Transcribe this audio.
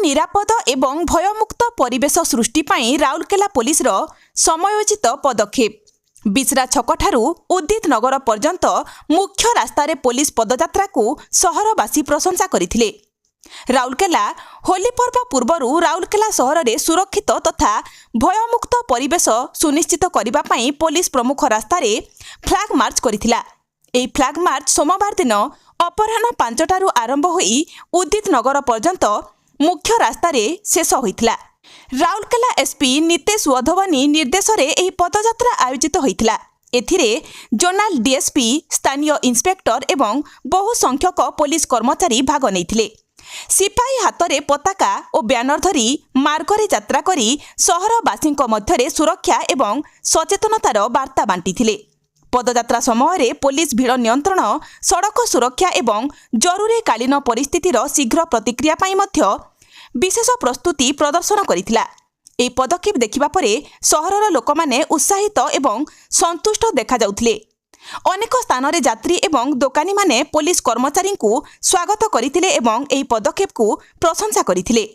निरापद एवं भयमुक्त परिवेश सृष्टि पई राउरकेला पुलिस रो समयोचित पदक्षेप। बिसरा छकठारू उदित नगर पर्यंत मुख्य रास्तार पुलिस पदयात्रा को सहरवासी प्रशंसा करथिले। राउरकेला होली पर्व पूर्वरु राउरकेला सहर में सुरक्षित तथा भयमुक्त परिवेश सुनिश्चित करने पई पुलिस प्रमुख रास्तार फ्लैग मार्च करथिला। एही फ्लैग मार्च सोमवार दिन अपराह्न 5टारू आरंभ होई उदित नगर पर्यंत मुख्य रास्तार शेष होइथिला। राउरकेला एसपी नितेश वधवनी निर्देश रे एही पदयात्रा आयोजित होइथिला। एथिरे जोनाल डीएसपी स्थानीय इंस्पेक्टर एवं बहु संख्यक पुलिस कर्मचारी भाग नैथिले। सिपाही हातरे पताका और ब्यानर धरी मार्गरे यात्रा करी सहरवासी मध्यरे सुरक्षा एवं सचेतनतार वार्ता बांटिथिले। पदयात्रा समय पुलिस भीड़ नियंत्रण, सड़क सुरक्षा एवं जरूरीकालीन परिस्थितिर शीघ्र प्रतिक्रिया पाई मध्य विशेष प्रस्तुति प्रदर्शन करिथिला। एही पदक्षेप देखिबा परे सहरर लोकमाने उत्साहित एवं संतुष्ट देखा जाउथिले। अनेक स्थान रे यात्री एवं दोकानी माने पुलिस कर्मचारी को स्वागत करथिले एवं एही पदक्षेप को प्रशंसा करथिले।